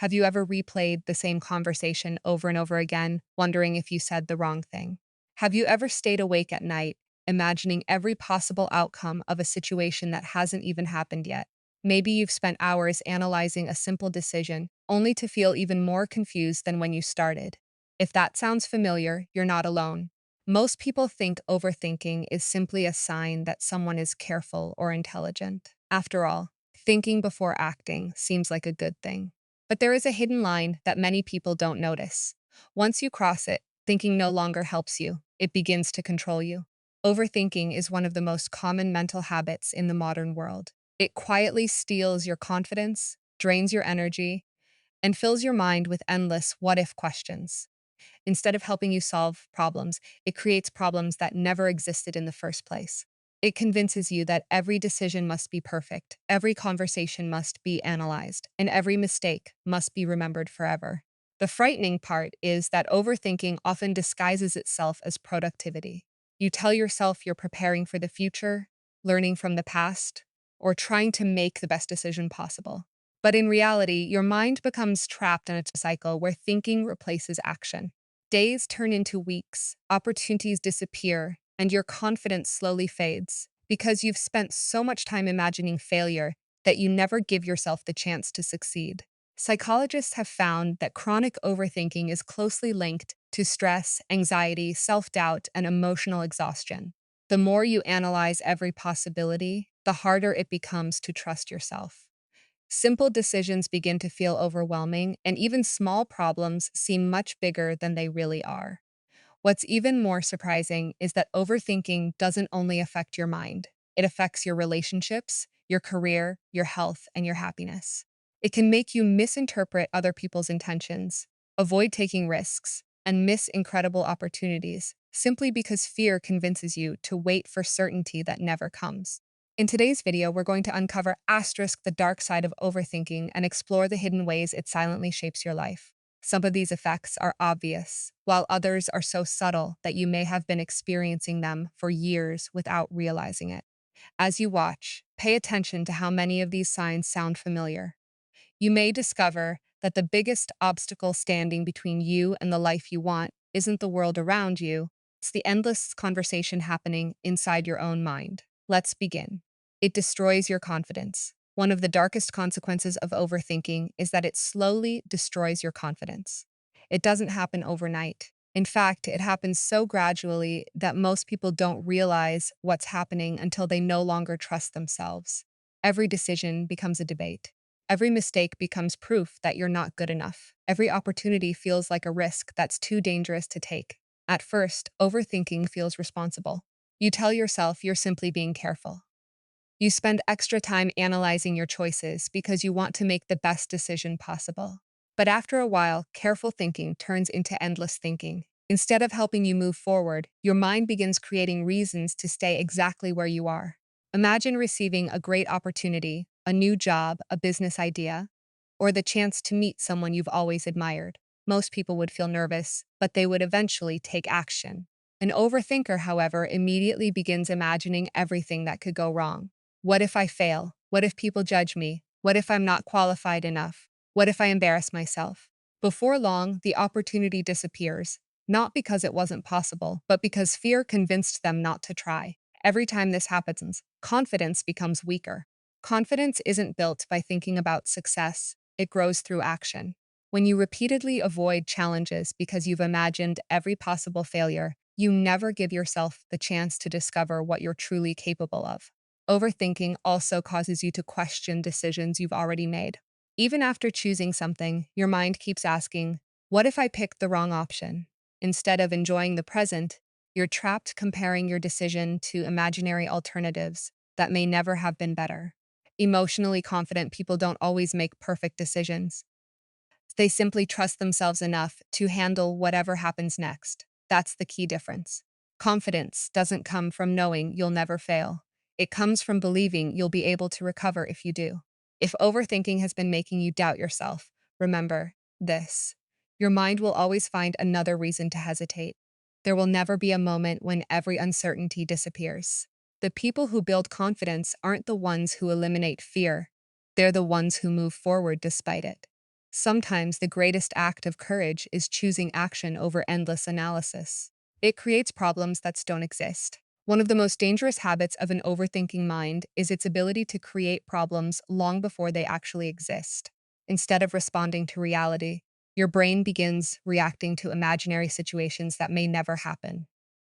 Have you ever replayed the same conversation over and over again, wondering if you said the wrong thing? Have you ever stayed awake at night, imagining every possible outcome of a situation that hasn't even happened yet? Maybe you've spent hours analyzing a simple decision, only to feel even more confused than when you started. If that sounds familiar, you're not alone. Most people think overthinking is simply a sign that someone is careful or intelligent. After all, thinking before acting seems like a good thing. But there is a hidden line that many people don't notice. Once you cross it, thinking no longer helps you, it begins to control you. Overthinking is one of the most common mental habits in the modern world. It quietly steals your confidence, drains your energy, and fills your mind with endless what if questions. Instead of helping you solve problems, it creates problems that never existed in the first place. It convinces you that every decision must be perfect, every conversation must be analyzed, and every mistake must be remembered forever. The frightening part is that overthinking often disguises itself as productivity. You tell yourself you're preparing for the future, learning from the past, or trying to make the best decision possible. But in reality, your mind becomes trapped in a cycle where thinking replaces action. Days turn into weeks, opportunities disappear, and your confidence slowly fades because you've spent so much time imagining failure that you never give yourself the chance to succeed. Psychologists have found that chronic overthinking is closely linked to stress, anxiety, self-doubt, and emotional exhaustion. The more you analyze every possibility, the harder it becomes to trust yourself. Simple decisions begin to feel overwhelming, and even small problems seem much bigger than they really are. What's even more surprising is that overthinking doesn't only affect your mind, it affects your relationships, your career, your health, and your happiness. It can make you misinterpret other people's intentions, avoid taking risks, and miss incredible opportunities simply because fear convinces you to wait for certainty that never comes. In today's video, we're going to uncover the dark side of overthinking and explore the hidden ways it silently shapes your life. Some of these effects are obvious, while others are so subtle that you may have been experiencing them for years without realizing it. As you watch, pay attention to how many of these signs sound familiar. You may discover that the biggest obstacle standing between you and the life you want isn't the world around you, it's the endless conversation happening inside your own mind. Let's begin. It destroys your confidence. One of the darkest consequences of overthinking is that it slowly destroys your confidence. It doesn't happen overnight. In fact, it happens so gradually that most people don't realize what's happening until they no longer trust themselves. Every decision becomes a debate. Every mistake becomes proof that you're not good enough. Every opportunity feels like a risk that's too dangerous to take. At first, overthinking feels responsible. You tell yourself you're simply being careful. You spend extra time analyzing your choices because you want to make the best decision possible. But after a while, careful thinking turns into endless thinking. Instead of helping you move forward, your mind begins creating reasons to stay exactly where you are. Imagine receiving a great opportunity, a new job, a business idea, or the chance to meet someone you've always admired. Most people would feel nervous, but they would eventually take action. An overthinker, however, immediately begins imagining everything that could go wrong. What if I fail? What if people judge me? What if I'm not qualified enough? What if I embarrass myself? Before long, the opportunity disappears, not because it wasn't possible, but because fear convinced them not to try. Every time this happens, confidence becomes weaker. Confidence isn't built by thinking about success, it grows through action. When you repeatedly avoid challenges because you've imagined every possible failure, you never give yourself the chance to discover what you're truly capable of. Overthinking also causes you to question decisions you've already made. Even after choosing something, your mind keeps asking, what if I picked the wrong option? Instead of enjoying the present, you're trapped comparing your decision to imaginary alternatives that may never have been better. Emotionally confident people don't always make perfect decisions. They simply trust themselves enough to handle whatever happens next. That's the key difference. Confidence doesn't come from knowing you'll never fail. It comes from believing you'll be able to recover if you do. If overthinking has been making you doubt yourself, remember this. Your mind will always find another reason to hesitate. There will never be a moment when every uncertainty disappears. The people who build confidence aren't the ones who eliminate fear. They're the ones who move forward despite it. Sometimes the greatest act of courage is choosing action over endless analysis. It creates problems that don't exist. One of the most dangerous habits of an overthinking mind is its ability to create problems long before they actually exist. Instead of responding to reality, your brain begins reacting to imaginary situations that may never happen.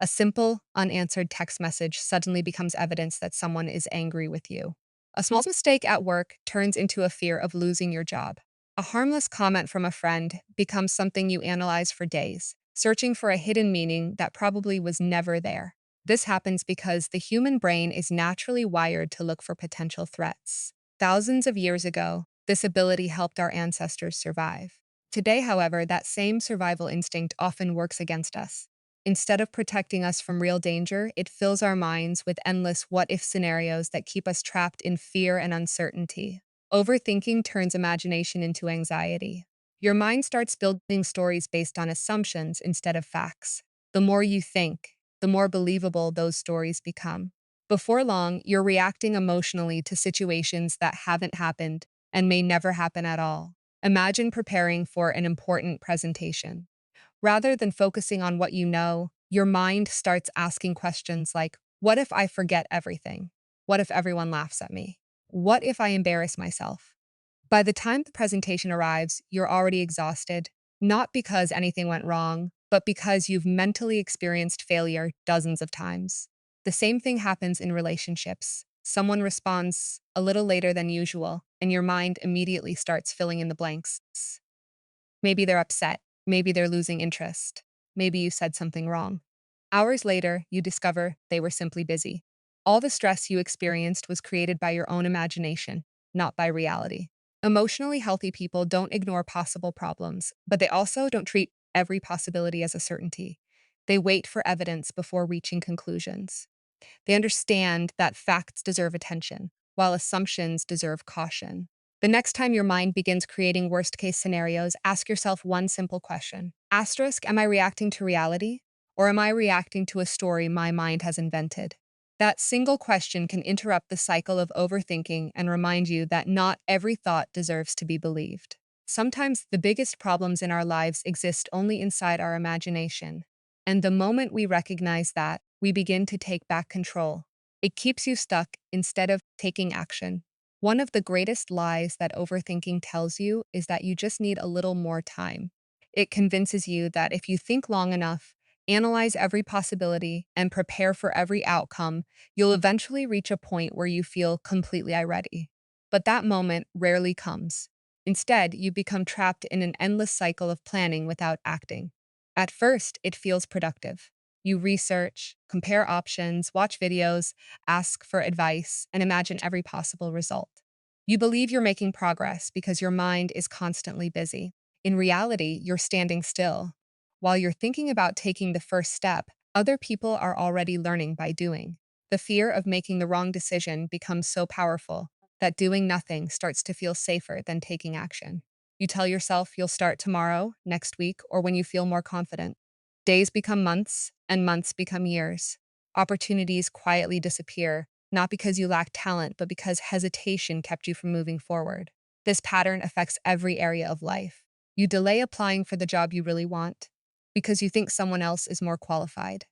A simple, unanswered text message suddenly becomes evidence that someone is angry with you. A small mistake at work turns into a fear of losing your job. A harmless comment from a friend becomes something you analyze for days, searching for a hidden meaning that probably was never there. This happens because the human brain is naturally wired to look for potential threats. Thousands of years ago, this ability helped our ancestors survive. Today, however, that same survival instinct often works against us. Instead of protecting us from real danger, it fills our minds with endless what if scenarios that keep us trapped in fear and uncertainty. Overthinking turns imagination into anxiety. Your mind starts building stories based on assumptions instead of facts. The more you think, the more believable those stories become. Before long, you're reacting emotionally to situations that haven't happened and may never happen at all. Imagine preparing for an important presentation. Rather than focusing on what you know, your mind starts asking questions like, what if I forget everything? What if everyone laughs at me? What if I embarrass myself? By the time the presentation arrives, you're already exhausted, not because anything went wrong, but because you've mentally experienced failure dozens of times. The same thing happens in relationships. Someone responds a little later than usual, and your mind immediately starts filling in the blanks. Maybe they're upset. Maybe they're losing interest. Maybe you said something wrong. Hours later, you discover they were simply busy. All the stress you experienced was created by your own imagination, not by reality. Emotionally healthy people don't ignore possible problems, but they also don't treat every possibility as a certainty. They wait for evidence before reaching conclusions. They understand that facts deserve attention, while assumptions deserve caution. The next time your mind begins creating worst case scenarios, ask yourself one simple question. Asterisk, am I reacting to reality? Or am I reacting to a story my mind has invented? That single question can interrupt the cycle of overthinking and remind you that not every thought deserves to be believed. Sometimes the biggest problems in our lives exist only inside our imagination. And the moment we recognize that, we begin to take back control. It keeps you stuck instead of taking action. One of the greatest lies that overthinking tells you is that you just need a little more time. It convinces you that if you think long enough, analyze every possibility, and prepare for every outcome, you'll eventually reach a point where you feel completely ready. But that moment rarely comes. Instead, you become trapped in an endless cycle of planning without acting. At first, it feels productive. You research, compare options, watch videos, ask for advice, and imagine every possible result. You believe you're making progress because your mind is constantly busy. In reality, you're standing still. While you're thinking about taking the first step, other people are already learning by doing. The fear of making the wrong decision becomes so powerful that doing nothing starts to feel safer than taking action. You tell yourself you'll start tomorrow, next week, or when you feel more confident. Days become months, and months become years. Opportunities quietly disappear, not because you lack talent, but because hesitation kept you from moving forward. This pattern affects every area of life. You delay applying for the job you really want because you think someone else is more qualified.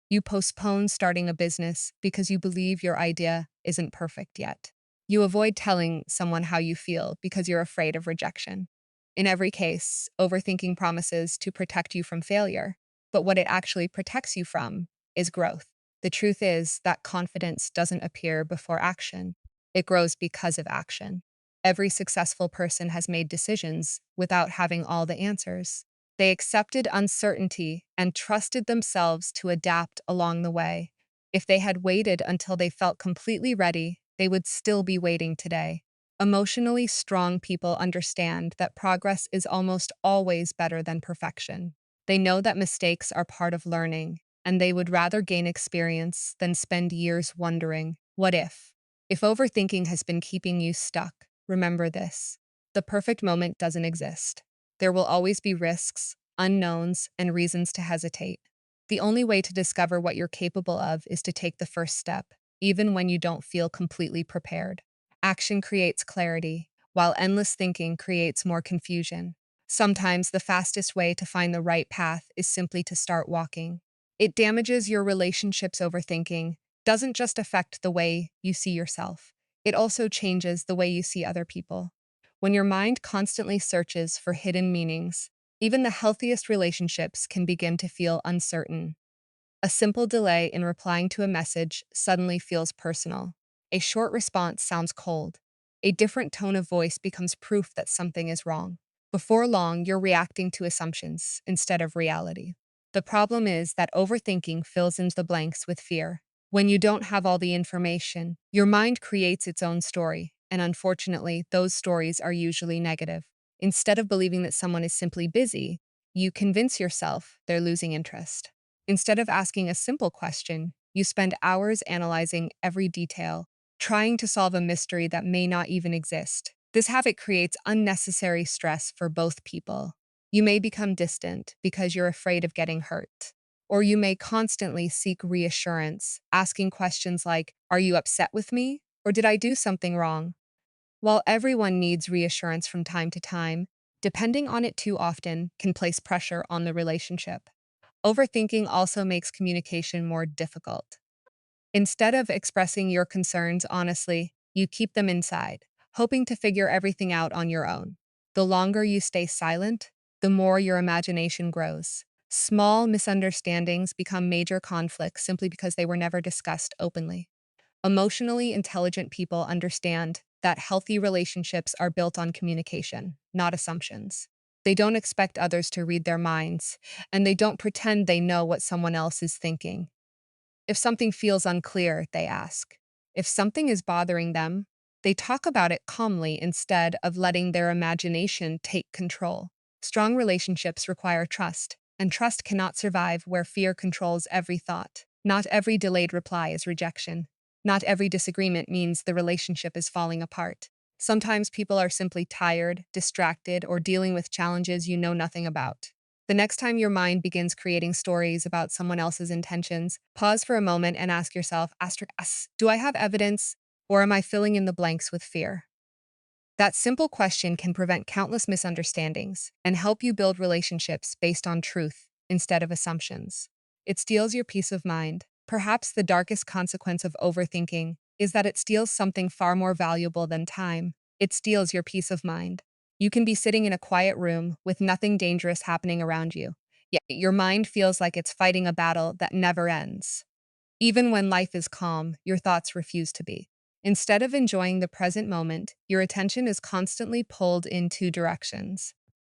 You postpone starting a business because you believe your idea isn't perfect yet. You avoid telling someone how you feel because you're afraid of rejection. In every case, overthinking promises to protect you from failure, but what it actually protects you from is growth. The truth is that confidence doesn't appear before action, it grows because of action. Every successful person has made decisions without having all the answers. They accepted uncertainty and trusted themselves to adapt along the way. If they had waited until they felt completely ready, they would still be waiting today. Emotionally strong people understand that progress is almost always better than perfection. They know that mistakes are part of learning, and they would rather gain experience than spend years wondering, what if? If overthinking has been keeping you stuck, remember this: the perfect moment doesn't exist. There will always be risks, unknowns, and reasons to hesitate. The only way to discover what you're capable of is to take the first step, even when you don't feel completely prepared. Action creates clarity, while endless thinking creates more confusion. Sometimes the fastest way to find the right path is simply to start walking. It damages your relationships. Overthinking doesn't just affect the way you see yourself, it also changes the way you see other people. When your mind constantly searches for hidden meanings, even the healthiest relationships can begin to feel uncertain. A simple delay in replying to a message suddenly feels personal. A short response sounds cold. A different tone of voice becomes proof that something is wrong. Before long, you're reacting to assumptions instead of reality. The problem is that overthinking fills in the blanks with fear. When you don't have all the information, your mind creates its own story, and unfortunately, those stories are usually negative. Instead of believing that someone is simply busy, you convince yourself they're losing interest. Instead of asking a simple question, you spend hours analyzing every detail, trying to solve a mystery that may not even exist. This habit creates unnecessary stress for both people. You may become distant because you're afraid of getting hurt. Or you may constantly seek reassurance, asking questions like, "Are you upset with me? Or did I do something wrong?" While everyone needs reassurance from time to time, depending on it too often can place pressure on the relationship. Overthinking also makes communication more difficult. Instead of expressing your concerns honestly, you keep them inside, hoping to figure everything out on your own. The longer you stay silent, the more your imagination grows. Small misunderstandings become major conflicts simply because they were never discussed openly. Emotionally intelligent people understand that healthy relationships are built on communication, not assumptions. They don't expect others to read their minds, and they don't pretend they know what someone else is thinking. If something feels unclear, they ask. If something is bothering them, they talk about it calmly instead of letting their imagination take control. Strong relationships require trust, and trust cannot survive where fear controls every thought. Not every delayed reply is rejection. Not every disagreement means the relationship is falling apart. Sometimes people are simply tired, distracted, or dealing with challenges you know nothing about. The next time your mind begins creating stories about someone else's intentions, pause for a moment and ask yourself, do I have evidence or am I filling in the blanks with fear? That simple question can prevent countless misunderstandings and help you build relationships based on truth instead of assumptions. It steals your peace of mind. Perhaps the darkest consequence of overthinking is that it steals something far more valuable than time. It steals your peace of mind. You can be sitting in a quiet room with nothing dangerous happening around you, yet your mind feels like it's fighting a battle that never ends. Even when life is calm, your thoughts refuse to be. Instead of enjoying the present moment, your attention is constantly pulled in two directions.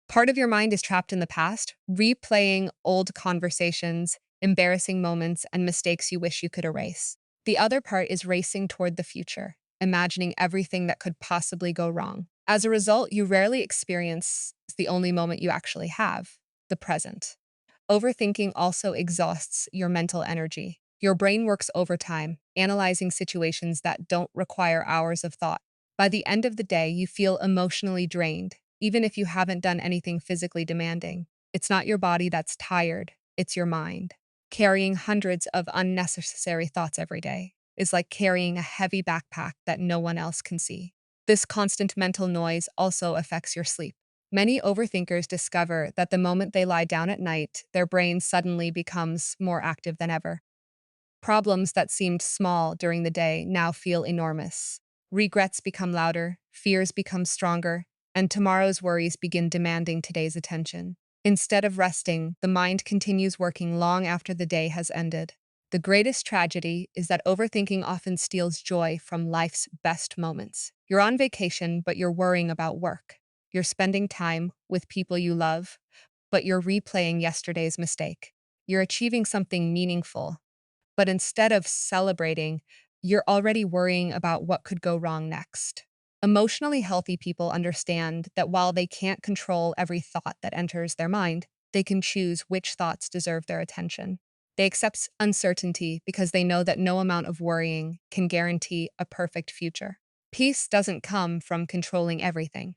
Part of your mind is trapped in the past, replaying old conversations, embarrassing moments, and mistakes you wish you could erase. The other part is racing toward the future, imagining everything that could possibly go wrong. As a result, you rarely experience the only moment you actually have, the present. Overthinking also exhausts your mental energy. Your brain works overtime, analyzing situations that don't require hours of thought. By the end of the day, you feel emotionally drained, even if you haven't done anything physically demanding. It's not your body that's tired, it's your mind. Carrying hundreds of unnecessary thoughts every day is like carrying a heavy backpack that no one else can see. This constant mental noise also affects your sleep. Many overthinkers discover that the moment they lie down at night, their brain suddenly becomes more active than ever. Problems that seemed small during the day now feel enormous. Regrets become louder, fears become stronger, and tomorrow's worries begin demanding today's attention. Instead of resting, the mind continues working long after the day has ended. The greatest tragedy is that overthinking often steals joy from life's best moments. You're on vacation, but you're worrying about work. You're spending time with people you love, but you're replaying yesterday's mistake. You're achieving something meaningful, but instead of celebrating, you're already worrying about what could go wrong next. Emotionally healthy people understand that while they can't control every thought that enters their mind, they can choose which thoughts deserve their attention. They accept uncertainty because they know that no amount of worrying can guarantee a perfect future. Peace doesn't come from controlling everything.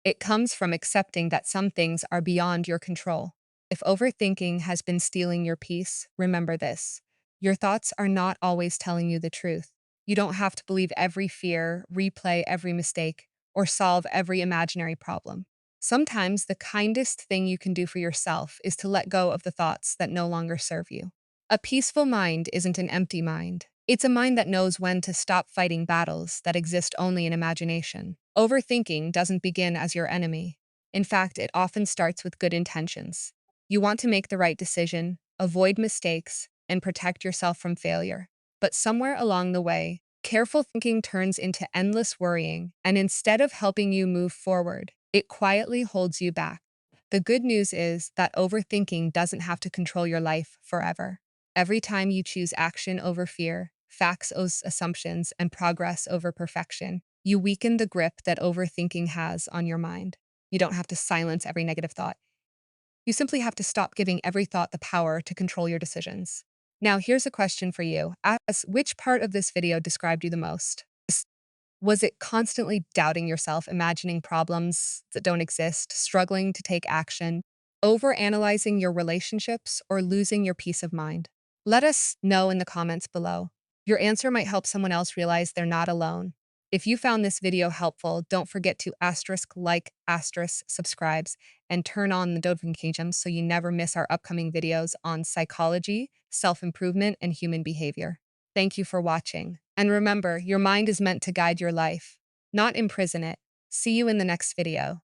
It comes from accepting that some things are beyond your control. If overthinking has been stealing your peace, remember this. Your thoughts are not always telling you the truth. You don't have to believe every fear, replay every mistake, or solve every imaginary problem. Sometimes the kindest thing you can do for yourself is to let go of the thoughts that no longer serve you. A peaceful mind isn't an empty mind. It's a mind that knows when to stop fighting battles that exist only in imagination. Overthinking doesn't begin as your enemy. In fact, it often starts with good intentions. You want to make the right decision, avoid mistakes, and protect yourself from failure. But somewhere along the way, careful thinking turns into endless worrying, and instead of helping you move forward, it quietly holds you back. The good news is that overthinking doesn't have to control your life forever. Every time you choose action over fear, facts over assumptions, and progress over perfection, you weaken the grip that overthinking has on your mind. You don't have to silence every negative thought. You simply have to stop giving every thought the power to control your decisions. Now, here's a question for you. Ask which part of this video described you the most? Was it constantly doubting yourself, imagining problems that don't exist, struggling to take action, overanalyzing your relationships, or losing your peace of mind? Let us know in the comments below. Your answer might help someone else realize they're not alone. If you found this video helpful, don't forget to asterisk like, asterisk subscribes, and turn on the notifications so you never miss our upcoming videos on psychology, self-improvement, and human behavior. Thank you for watching. And remember, your mind is meant to guide your life, not imprison it. See you in the next video.